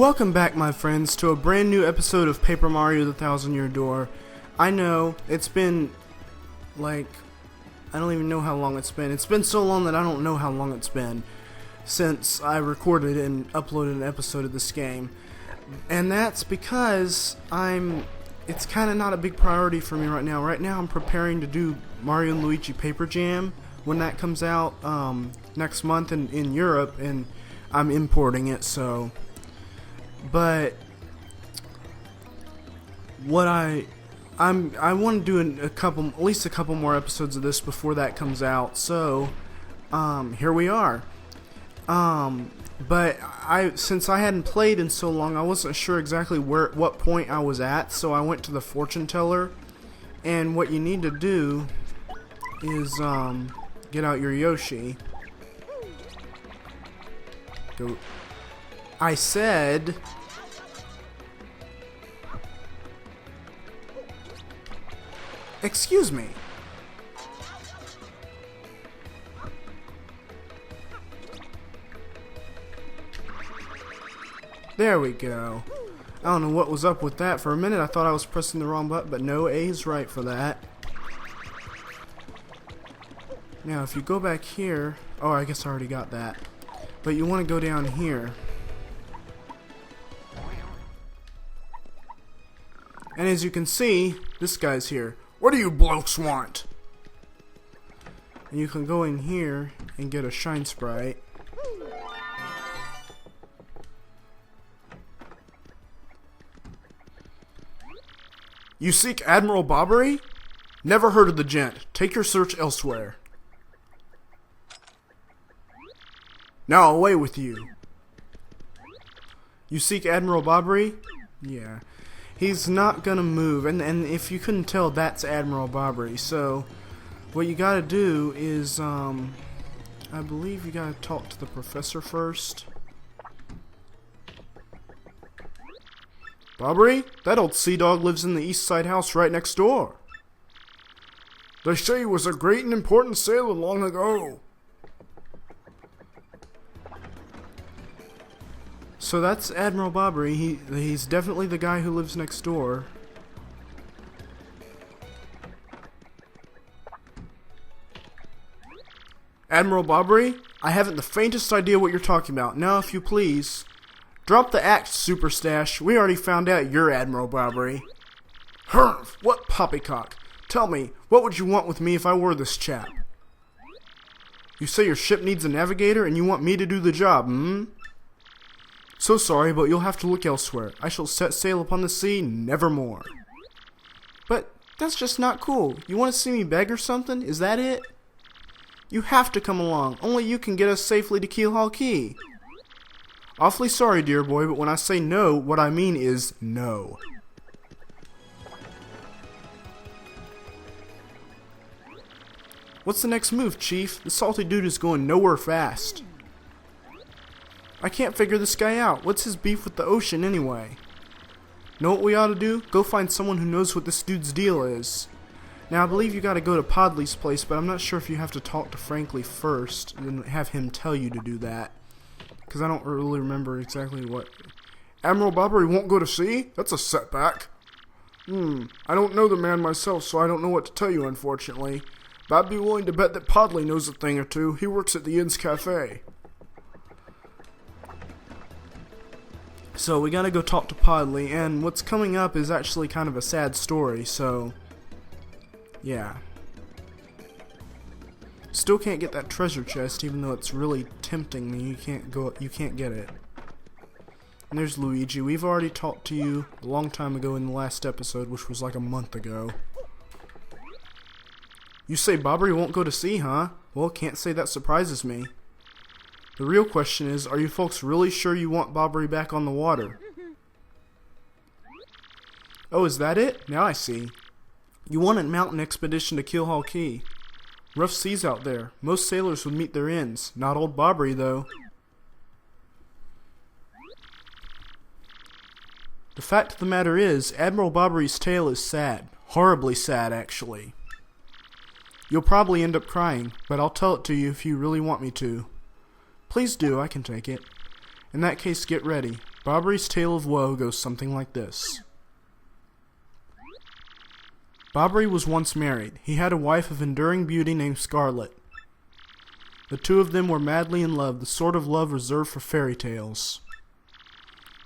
Welcome back, my friends, to a brand new episode of Paper Mario the Thousand Year Door. I know, it's been, I don't even know how long it's been. It's been so long that I don't know how long it's been since I recorded and uploaded an episode of this game. And that's because it's kind of not a big priority for me right now. Right now I'm preparing to do Mario & Luigi Paper Jam when that comes out next month in Europe, and I'm importing it, so... But what I want to do at least a couple more episodes of this before that comes out. So here we are. But since I hadn't played in so long, I wasn't sure exactly what point I was at. So I went to the fortune teller, and what you need to do is get out your Yoshi. Go. I said... Excuse me. There we go. I don't know what was up with that. For a minute I thought I was pressing the wrong button, but no, A is right for that. Now if you go back here... Oh, I guess I already got that. But you want to go down here. And as you can see, this guy's here. What do you blokes want? And you can go in here and get a shine sprite. You seek Admiral Bobbery? Never heard of the gent. Take your search elsewhere. Now away with you. You seek Admiral Bobbery? Yeah. He's not gonna move, and if you couldn't tell, that's Admiral Bobbery. So, what you gotta do is, I believe you gotta talk to the professor first. Bobbery? That old sea dog lives in the east side house right next door. They say he was a great and important sailor long ago. So that's Admiral Bobbery. He's definitely the guy who lives next door. Admiral Bobbery? I haven't the faintest idea what you're talking about. Now, if you please, drop the act, Super Stash. We already found out you're Admiral Bobbery. Humph! What poppycock? Tell me, what would you want with me if I were this chap? You say your ship needs a navigator and you want me to do the job, hmm? So sorry, but you'll have to look elsewhere. I shall set sail upon the sea nevermore. But that's just not cool. You want to see me beg or something? Is that it? You have to come along. Only you can get us safely to Keelhaul Key. Awfully sorry, dear boy, but when I say no, what I mean is no. What's the next move, Chief? The salty dude is going nowhere fast. I can't figure this guy out. What's his beef with the ocean anyway? Know what we ought to do? Go find someone who knows what this dude's deal is. Now I believe you gotta go to Podley's place, but I'm not sure if you have to talk to Frankly first and then have him tell you to do that. Because I don't really remember exactly what... Admiral Bobbery won't go to sea? That's a setback. I don't know the man myself, so I don't know what to tell you, unfortunately. But I'd be willing to bet that Podley knows a thing or two. He works at the Inn's Cafe. So we gotta go talk to Podley, and what's coming up is actually kind of a sad story, so yeah. Still can't get that treasure chest, even though it's really tempting me. You can't get it. And there's Luigi. We've already talked to you a long time ago in the last episode, which was like a month ago. You say Bobbery won't go to sea, huh? Well, can't say that surprises me. The real question is, are you folks really sure you want Bobbery back on the water? Oh, is that it? Now I see. You want a mountain expedition to Keelhaul Key. Rough seas out there. Most sailors would meet their ends. Not old Bobbery, though. The fact of the matter is, Admiral Bobbery's tale is sad. Horribly sad, actually. You'll probably end up crying, but I'll tell it to you if you really want me to. Please do, I can take it. In that case, get ready. Bobbery's tale of woe goes something like this. Bobbery was once married. He had a wife of enduring beauty named Scarlet. The two of them were madly in love, the sort of love reserved for fairy tales.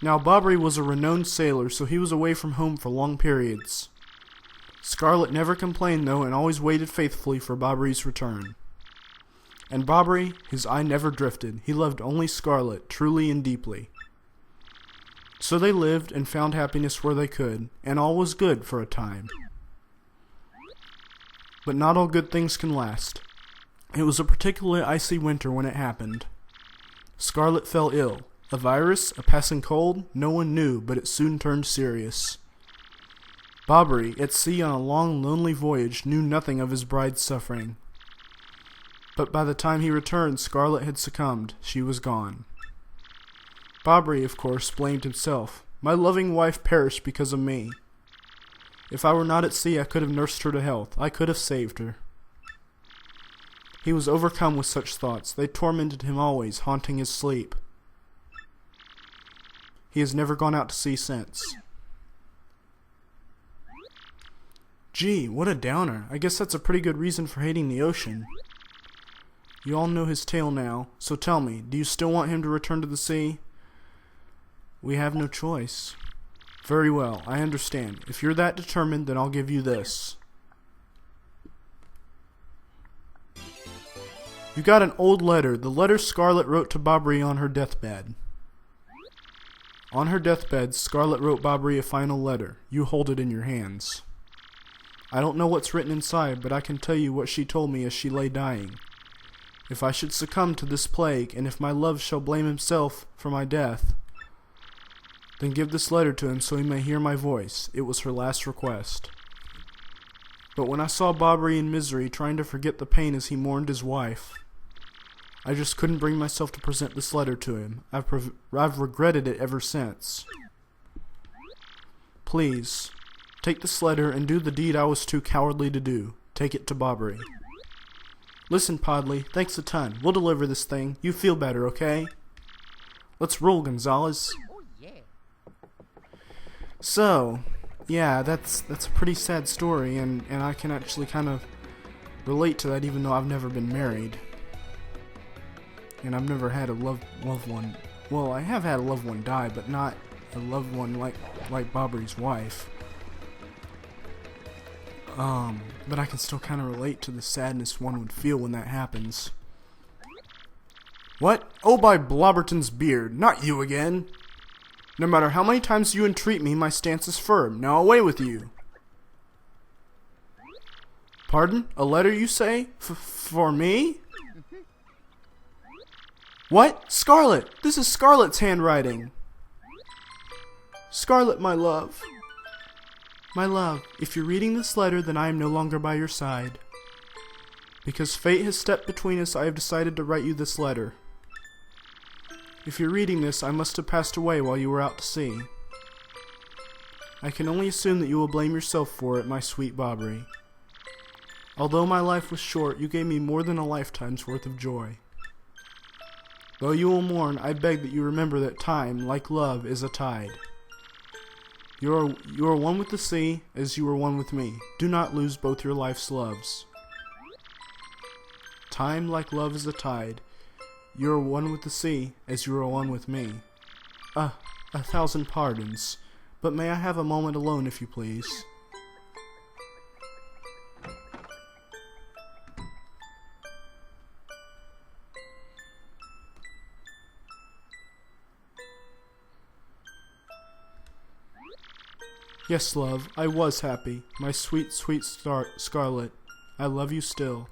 Now Bobbery was a renowned sailor, so he was away from home for long periods. Scarlet never complained though, and always waited faithfully for Bobbery's return. And Bobbery, his eye never drifted. He loved only Scarlet, truly and deeply. So they lived and found happiness where they could, and all was good for a time. But not all good things can last. It was a particularly icy winter when it happened. Scarlet fell ill. A virus, a passing cold, no one knew, but it soon turned serious. Bobbery, at sea on a long, lonely voyage, knew nothing of his bride's suffering. But by the time he returned, Scarlet had succumbed. She was gone. Bobbery, of course, blamed himself. My loving wife perished because of me. If I were not at sea, I could have nursed her to health. I could have saved her. He was overcome with such thoughts. They tormented him always, haunting his sleep. He has never gone out to sea since. Gee, what a downer. I guess that's a pretty good reason for hating the ocean. You all know his tale now, so tell me, do you still want him to return to the sea? We have no choice. Very well, I understand. If you're that determined, then I'll give you this. You got an old letter, the letter Scarlet wrote to Bobbery on her deathbed. On her deathbed, Scarlet wrote Bobbery a final letter. You hold it in your hands. I don't know what's written inside, but I can tell you what she told me as she lay dying. If I should succumb to this plague, and if my love shall blame himself for my death, then give this letter to him so he may hear my voice. It was her last request. But when I saw Bobbery in misery, trying to forget the pain as he mourned his wife, I just couldn't bring myself to present this letter to him. I've regretted it ever since. Please, take this letter and do the deed I was too cowardly to do. Take it to Bobbery. Listen, Podley, thanks a ton. We'll deliver this thing. You feel better, okay? Let's roll, Gonzalez. Oh, yeah. So, yeah, that's a pretty sad story, and I can actually kind of relate to that even though I've never been married. And I've never had a loved one. Well, I have had a loved one die, but not a loved one like Bobbery's wife. But I can still kind of relate to the sadness one would feel when that happens. What? Oh, by Blobberton's beard, not you again! No matter how many times you entreat me, my stance is firm. Now away with you! Pardon? A letter, you say? For me? What? Scarlet! This is Scarlet's handwriting! Scarlet, my love. My love, if you're reading this letter, then I am no longer by your side. Because fate has stepped between us, I have decided to write you this letter. If you're reading this, I must have passed away while you were out to sea. I can only assume that you will blame yourself for it, my sweet Bobbery. Although my life was short, you gave me more than a lifetime's worth of joy. Though you will mourn, I beg that you remember that time, like love, is a tide. You are one with the sea, as you were one with me. Do not lose both your life's loves. Time, like love, is a tide. You are one with the sea, as you are one with me. 1,000 pardons. But may I have a moment alone, if you please? Yes, love, I was happy. My sweet, sweet Scarlet. I love you still.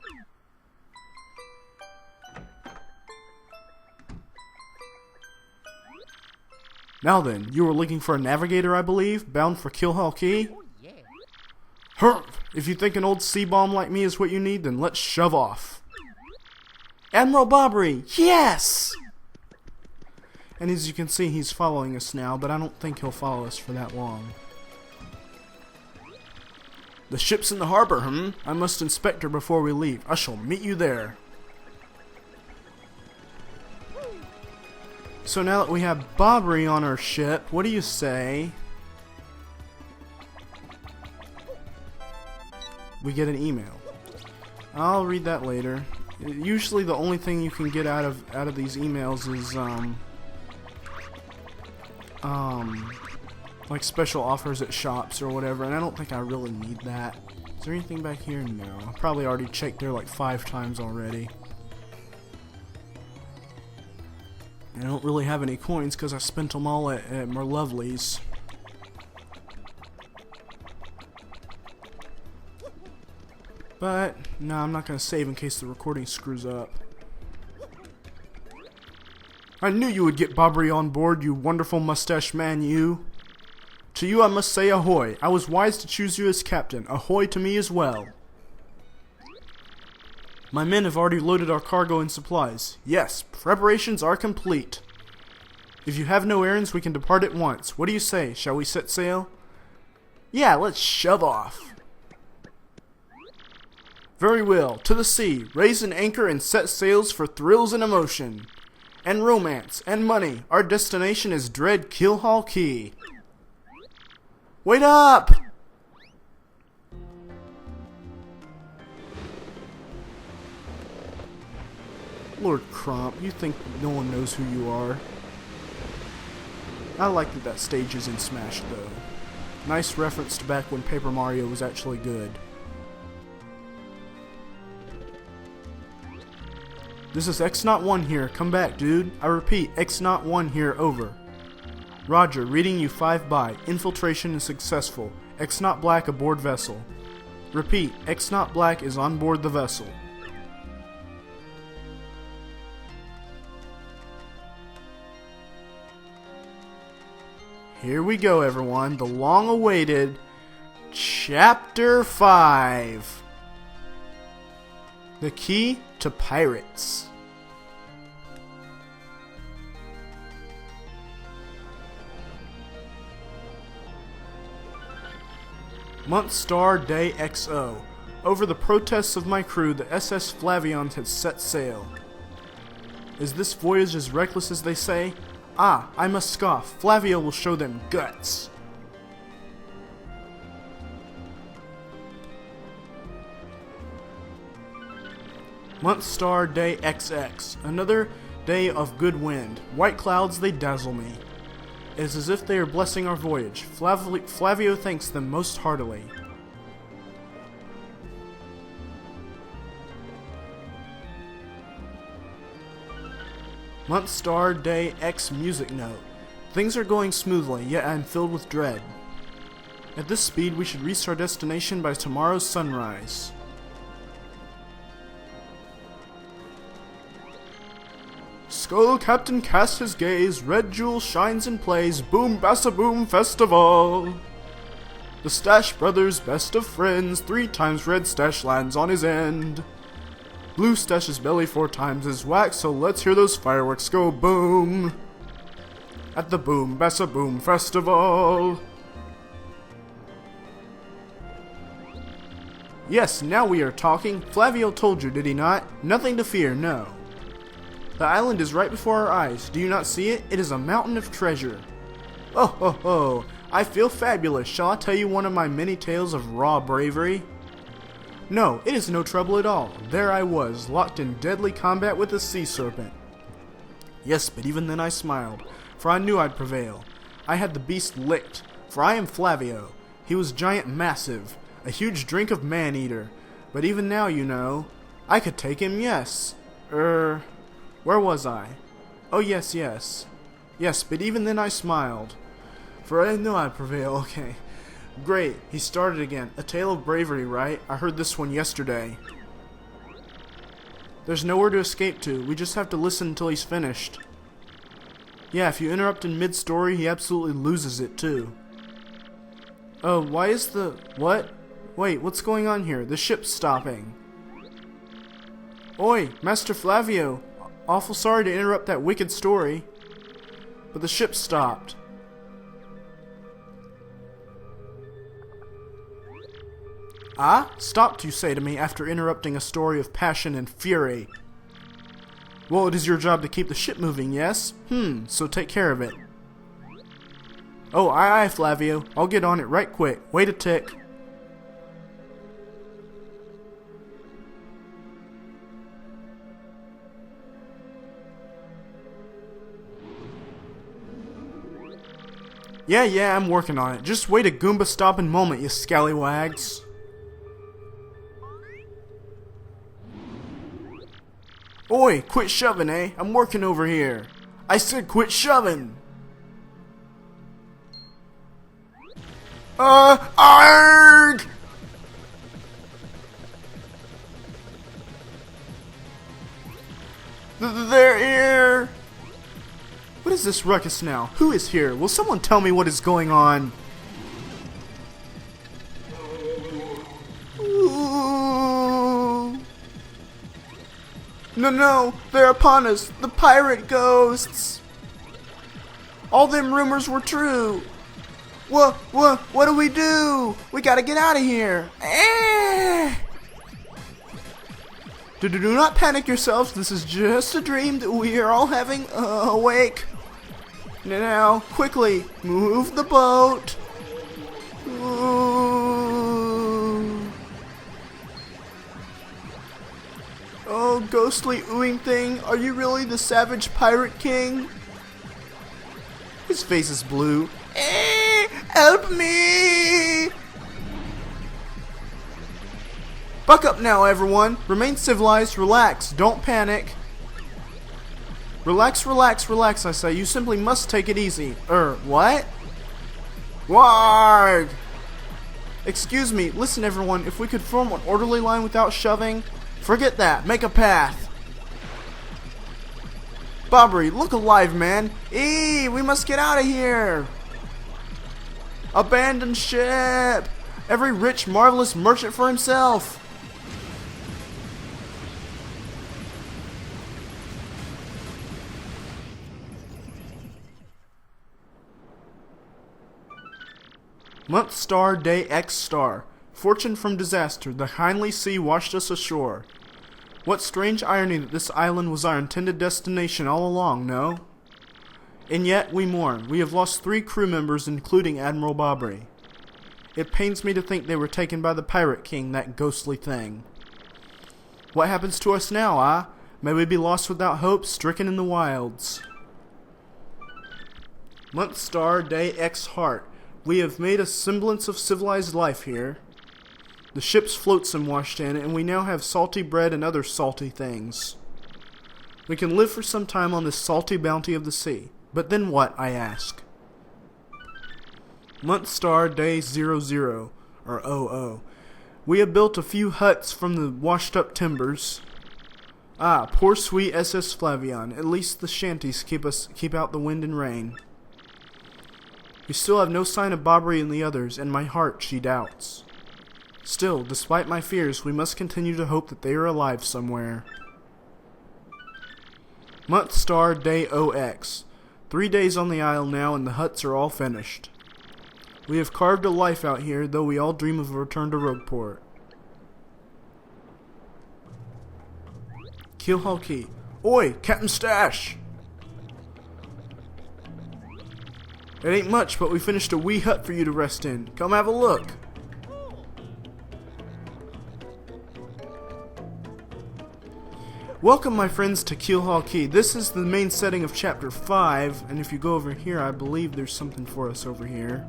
Now then, you were looking for a navigator, I believe, bound for Killhall Key? Oh, yeah. Humph! If you think an old sea bomb like me is what you need, then let's shove off. Admiral Bobbery! Yes! And as you can see, he's following us now, but I don't think he'll follow us for that long. The ship's in the harbor, I must inspect her before we leave. I shall meet you there. So now that we have Bobbery on our ship, what do you say we get an email? I'll read that later. Usually the only thing you can get out of these emails is like special offers at shops or whatever, and I don't think I really need that. Is there anything back here? No. I probably already checked there like 5 times already. I don't really have any coins because I spent them all at Merlovely's. But, no, I'm not going to save in case the recording screws up. I knew you would get Bobbery on board, you wonderful mustache man, you. To you I must say ahoy. I was wise to choose you as captain. Ahoy to me as well. My men have already loaded our cargo and supplies. Yes, preparations are complete. If you have no errands, we can depart at once. What do you say? Shall we set sail? Yeah, let's shove off. Very well. To the sea. Raise an anchor and set sails for thrills and emotion. And romance. And money. Our destination is Dread Killhall Key. Wait up! Lord Cromp, you think no one knows who you are? I like that stage is in Smash, though. Nice reference to back when Paper Mario was actually good. This is X-Not-1 here. Come back, dude. I repeat, X-Not-1 here, over. Roger, reading you 5 by. Infiltration is successful. X-Not-Black aboard vessel. Repeat, X-Not-Black is on board the vessel. Here we go, everyone. The long-awaited Chapter 5. The Key to Pirates. Month star day XO. Over the protests of my crew, the SS Flavion has set sail. Is this voyage as reckless as they say? Ah, I must scoff. Flavio will show them guts. Month star day XX. Another day of good wind. White clouds, they dazzle me. It is as if they are blessing our voyage. Flavio thanks them most heartily. Month star day X music note. Things are going smoothly, yet I am filled with dread. At this speed, we should reach our destination by tomorrow's sunrise. Skull Captain casts his gaze, red jewel shines and plays, boom bassa boom festival. The Stash Brothers, best of friends, 3 times red stash lands on his end. Blue Stash's belly 4 times his wax, so let's hear those fireworks go boom. At the boom bassa boom festival. Yes, now we are talking. Flavio told you, did he not? Nothing to fear, no. The island is right before our eyes. Do you not see it? It is a mountain of treasure. Oh ho ho! I feel fabulous. Shall I tell you one of my many tales of raw bravery? No, it is no trouble at all. There I was, locked in deadly combat with a sea serpent. Yes, but even then I smiled, for I knew I'd prevail. I had the beast licked, for I am Flavio. He was giant massive, a huge drink of man-eater. But even now, you know, I could take him, yes. Where was I? Oh, yes. Yes, but even then I smiled, for I knew I'd prevail, okay. Great, he started again. A tale of bravery, right? I heard this one yesterday. There's nowhere to escape to. We just have to listen until he's finished. Yeah, if you interrupt in mid-story, he absolutely loses it, too. Oh, why is the... What? Wait, what's going on here? The ship's stopping. Oi, Master Flavio. Awful sorry to interrupt that wicked story. But the ship stopped. Ah? Stopped, you say to me, after interrupting a story of passion and fury. Well, it is your job to keep the ship moving, yes? So take care of it. Oh, aye, Flavio. I'll get on it right quick. Wait a tick. Yeah, I'm working on it. Just wait a Goomba stomping moment, you scallywags. Oi, quit shoving, eh? I'm working over here. I said quit shoving. Arg! They're here. What is this ruckus now? Who is here? Will someone tell me what is going on? Ooh. No, they're upon us. The pirate ghosts. All them rumors were true. What do we do? We gotta get out of here. Do not panic yourselves. This is just a dream that we are all having. Awake. Now, quickly, move the boat. Ooh. Oh, ghostly oohing thing, are you really the savage pirate king? His face is blue. Help me! Buck up now, everyone. Remain civilized, relax, don't panic. Relax, I say. You simply must take it easy. What? Warg! Excuse me, listen everyone, if we could form an orderly line without shoving, forget that, make a path. Bobbery, look alive, man. We must get out of here. Abandon ship. Every rich, marvelous merchant for himself. Month star, day X star. Fortune from disaster, the kindly sea washed us ashore. What strange irony that this island was our intended destination all along, no? And yet, we mourn. We have lost 3 crew members, including Admiral Bobbery. It pains me to think they were taken by the Pirate King, that ghostly thing. What happens to us now, ah? May we be lost without hope, stricken in the wilds. Month star, day X heart. We have made a semblance of civilized life here. The ship's flotsam washed in, and we now have salty bread and other salty things. We can live for some time on this salty bounty of the sea. But then what, I ask? Month star, day 00, or 00. We have built a few huts from the washed up timbers. Ah, poor sweet SS Flavion. At least the shanties keep out the wind and rain. We still have no sign of Bobbery and the others, and my heart she doubts. Still, despite my fears, we must continue to hope that they are alive somewhere. Month star, day OX. 3 days on the isle now, and the huts are all finished. We have carved a life out here, though we all dream of a return to Rogueport. Keelhaul Key. Oi, Captain Stash! It ain't much, but we finished a wee hut for you to rest in. Come have a look. Welcome, my friends, to Keelhaul Key. This is the main setting of Chapter 5, and if you go over here, I believe there's something for us over here.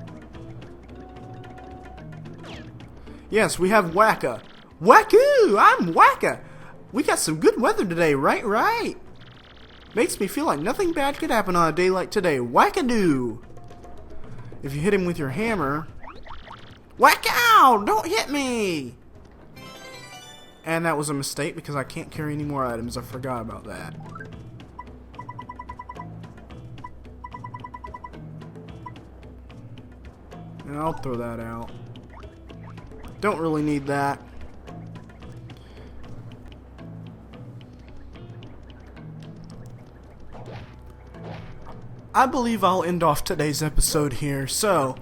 Yes, we have Wacka. Wacko! I'm Wacka! We got some good weather today, right? Makes me feel like nothing bad could happen on a day like today. Wackadoo! If you hit him with your hammer... Whack out! Don't hit me! And that was a mistake because I can't carry any more items. I forgot about that. And I'll throw that out. Don't really need that. I believe I'll end off today's episode here. So,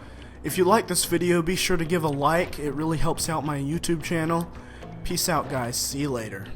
if you like this video, be sure to give a like. It really helps out my YouTube channel. Peace out, guys. See you later.